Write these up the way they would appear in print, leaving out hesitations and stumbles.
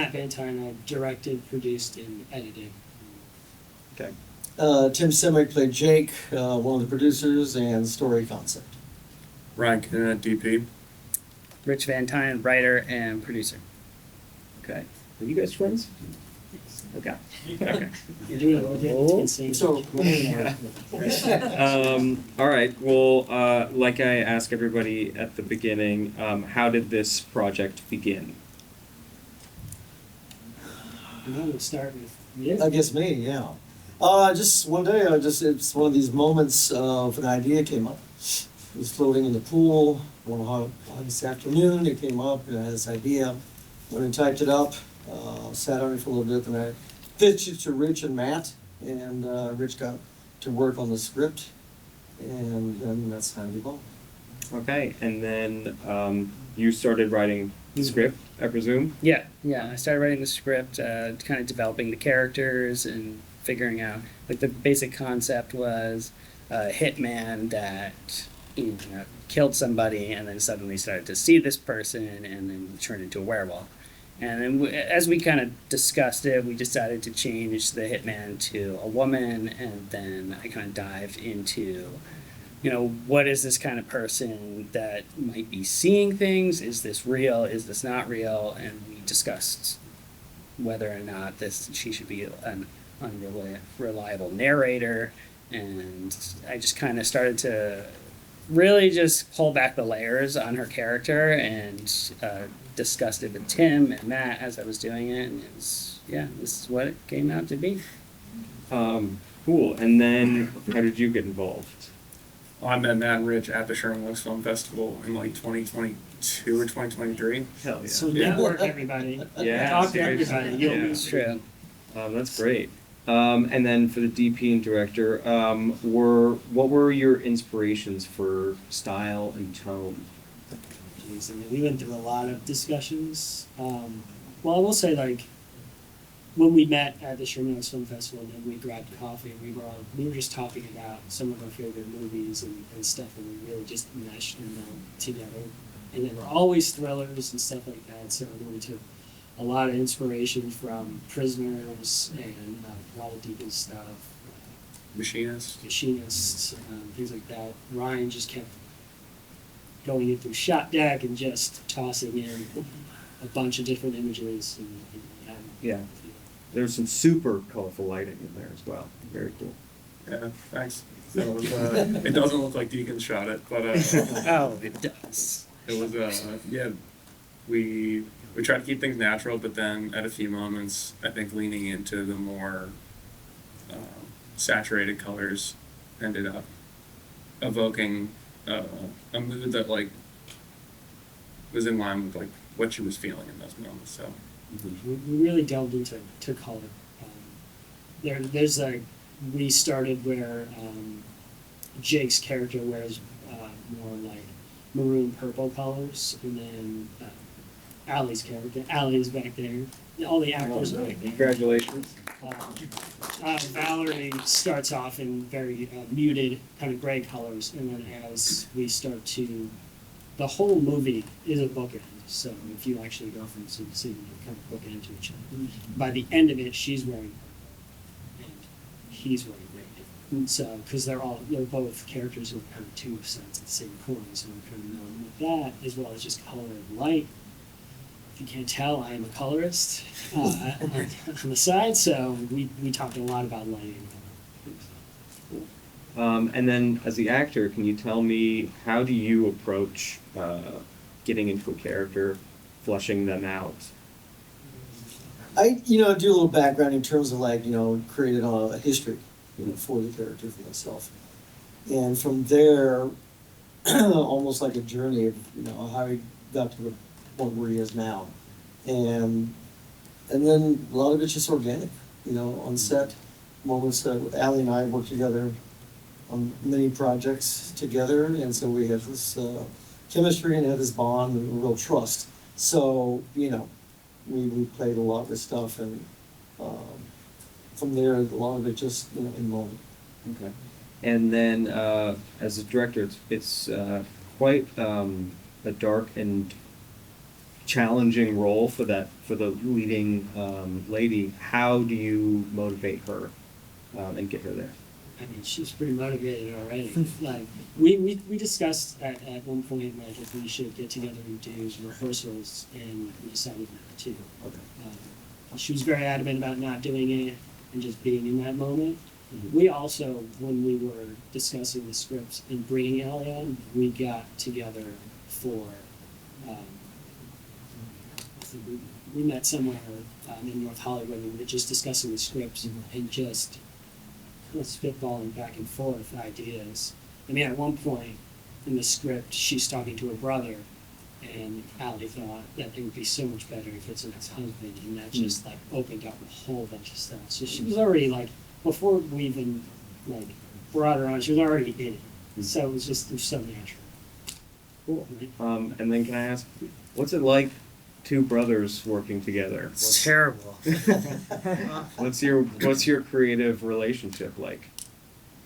Matt Van Tine. I directed, produced, and edited. Okay. Tim Simek played Jake, one of the producers, and story concept. Ryan Kuna, DP. Rich Van Tine, writer and producer. Okay. Are you guys friends? Okay. Okay. You're doing it. Oh. So, All right. Well, like I asked everybody at the beginning, how did this project begin? We'll start with you. I guess me, yeah. Just one day, it's one of these moments of an idea came up. I was floating in the pool one hot this afternoon. It came up, and I had this idea. Went and typed it up, sat on it for a little bit, and I pitched it to Rich and Matt, and Rich got to work on the script, and then that's how it evolved. Okay. And then you started writing the script, I presume? Yeah. I started writing the script, kind of developing the characters and figuring out, like, the basic concept was a hitman that killed somebody and then suddenly started to see this person and then turned into a werewolf. And then as we kind of discussed it, we decided to change the hitman to a woman, and then I kind of dived into, what is this kind of person that might be seeing things? Is this real? Is this not real? And we discussed whether or not she should be an unreliable narrator. And I just kind of started to really just pull back the layers on her character and discussed it with Tim and Matt as I was doing it, and this is what it came out to be. Cool. And then how did you get involved? I met Matt and Rich at the Sherman Oaks Film Festival in like 2022 or 2023. Hell yeah. So Yeah. network, everybody. Yeah, Talk to seriously. everybody. Yeah. You'll It's true. That's great. And then for the DP and director, what were your inspirations for style and tone? Jeez, I mean, we went through a lot of discussions. Well, I will say, like, when we met at the Sherman Oaks Film Festival and we grabbed coffee, we were just talking about some of our favorite movies and stuff, and we really just meshed them together. And they were always thrillers and stuff like that. So we took a lot of inspiration from Prisoners and a lot of deeper stuff. Machinist. Machinists, things like that. Ryan just kept going in through shot deck and just tossing in a bunch of different images. Yeah. There's some super colorful lighting in there as well. Very cool. Yeah, thanks. It was, it doesn't look like Deacon shot it, but Oh, it does. it was we tried to keep things natural, but then at a few moments, I think leaning into the more saturated colors ended up evoking a mood that like was in line with like what she was feeling in those moments. So We really delved into color. There's like, we started where Jake's character wears more like maroon purple colors, and then Allie's character, Allie is back there. All the actors are back there. Congratulations. Valerie starts off in very muted kind of gray colors, and then as we start to, the whole movie is a bookend. So if you actually go from scene to scene, you kind of book into each other. By the end of it, she's wearing and he's wearing red. So because they're both characters who are kind of two sides of the same coin. So we're kind of known with that, as well as just color and light. If you can't tell, I am a colorist on the side, so we talked a lot about lighting. And then as the actor, can you tell me, how do you approach getting into a character, fleshing them out? I do a little background in terms of created a history, for the character for myself, and from there, almost like a journey of how he got to the point where he is now, and then a lot of it's just organic, on set, moments that Allie and I worked together on many projects together, and so we have this chemistry and have this bond and real trust. So we played a lot with stuff, and from there a lot of it just in moment. Okay. And then as a director, it's quite a dark and challenging role for the leading lady. How do you motivate her and get her there? I mean, she's pretty motivated already. Like, we discussed at one point, like, if we should get together and do rehearsals, and we decided not to. Okay. She was very adamant about not doing it and just being in that moment. We also, when we were discussing the scripts and bringing Ellie on, we got together for, we met somewhere in North Hollywood, and we were just discussing the scripts and just kind of spitballing back and forth ideas. I mean, at one point in the script, she's talking to her brother, and Allie thought that it would be so much better if it's an ex-husband, and that just like opened up a whole bunch of stuff. So she was already like, before we even like brought her on, she was already in it. So it was so natural. Cool. Right? And then can I ask, what's it like, two brothers working together? It's terrible. What's your creative relationship like?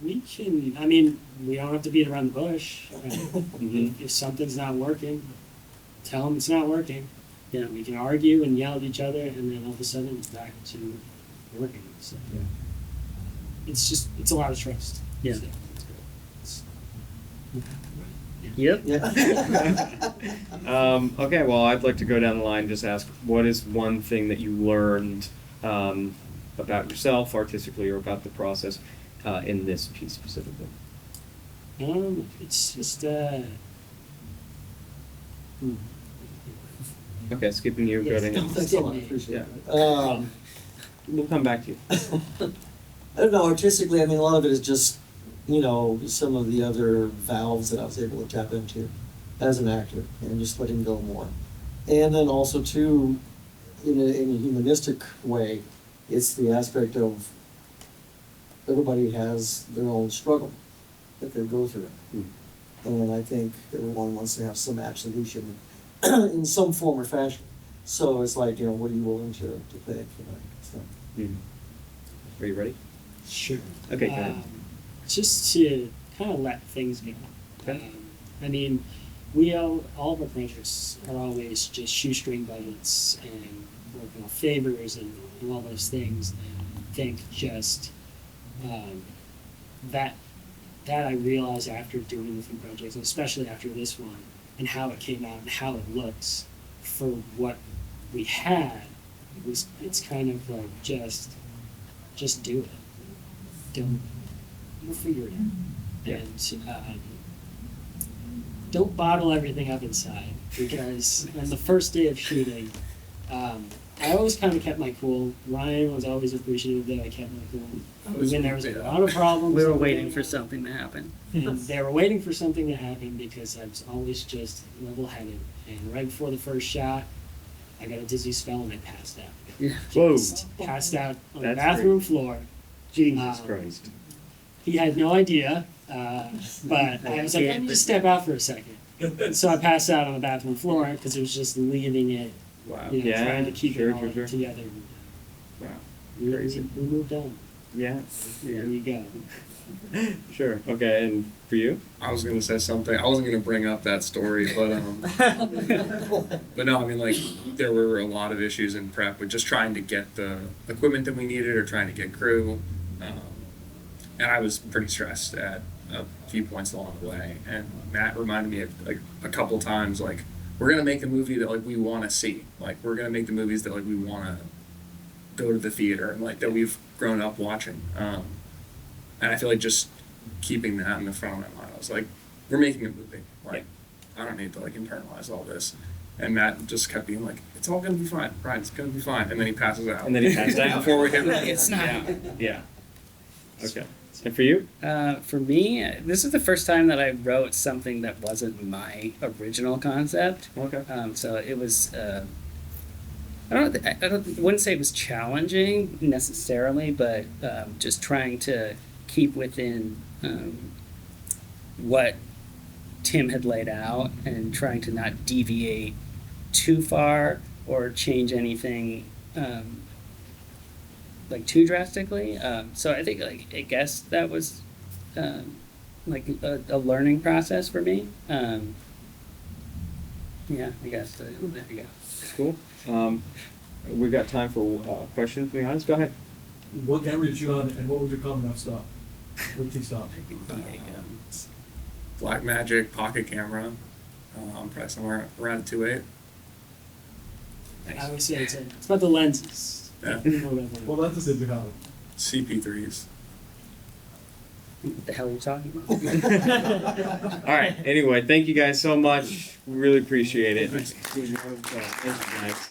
We can, I mean, we don't have to beat around the bush. Mhm. If something's not working, tell them it's not working. Yeah. We can argue and yell at each other, and then all of a sudden it's back to working. So Yeah. it's a lot of trust. Yeah. So, it's Yep. Yeah. Okay, well, I'd like to go down the line and just ask, what is one thing that you learned about yourself artistically or about the process in this piece specifically? It's just Okay, skipping you, go Yes. to him. Thanks a lot, I appreciate Yeah. it. We'll come back to you. I don't know, artistically, I mean, a lot of it is just, you know, some of the other valves that I was able to tap into as an actor and just letting go more. And then also too, in a humanistic way, it's the aspect of everybody has their own struggle that they go through. Mm. And I think everyone wants to have some absolution in some form or fashion. So it's like, you know, what are you willing to pay for that? So. Mhm. Are you ready? sure. Okay, go ahead. Just to kind of let things go. Okay. I mean, we all of our projects are always just shoestring budgets and working on favors and all those things. And I think just that I realized after doing different projects, and especially after this one, and how it came out and how it looks for what we had, it's kind of like just do it. We'll figure it out. Yeah. And don't bottle everything up inside, because on the first day of shooting, I always kind of kept my cool. Ryan was always appreciative that I kept my cool. Even there was a lot of problems. We were that were waiting going for on. something to happen. And they were waiting for something to happen because I was always just level-headed. And right before the first shot, I got a dizzy spell and I passed out. Yeah. Whoa. Just passed out on the That's bathroom floor. Jesus Um, Christ. He had no idea, but I was like, let me just step out for a second. So I passed out on the bathroom floor because it was just leaving it, Wow. you know, Yeah, trying to keep sure, it all sure. together. Wow. We Crazy. moved on. Yeah. There you go. Sure. Okay, and for you? I was gonna say something. I wasn't gonna bring up that story, but but no, I mean, like, there were a lot of issues in prep with just trying to get the equipment that we needed or trying to get crew, and I was pretty stressed at a few points along the way. And Matt reminded me of, like, a couple times, like, we're gonna make a movie that, like, we want to see. Like, we're gonna make the movies that, like, we want to go to the theater and, like, that we've grown up watching. And I feel like just keeping that in the front of my mind, I was like, we're making a movie. Like, I don't need to, like, internalize all this. And Matt just kept being like, it's all gonna be fine, Brian, it's gonna be fine. And then he passes out. And then he passed out. Before we hit It's not. Yeah. Okay. And for you? For me, this is the first time that I wrote something that wasn't my original concept. Okay. So it was. I wouldn't say it was challenging necessarily, but just trying to keep within what Tim had laid out and trying to not deviate too far or change anything like too drastically. So I think, like, I guess that was like a learning process for me. Yeah, I guess. There you go. Cool. We've got time for questions from the audience. Go ahead. What camera did you on, and what was your common enough stop? What did you stop? Black Magic pocket camera. Probably somewhere around 2.8. I would say it's about the lenses. Yeah. What lenses did you have? CP3s. What the hell are you talking about? All right. Anyway, thank you guys so much. We really appreciate it. Thank you guys.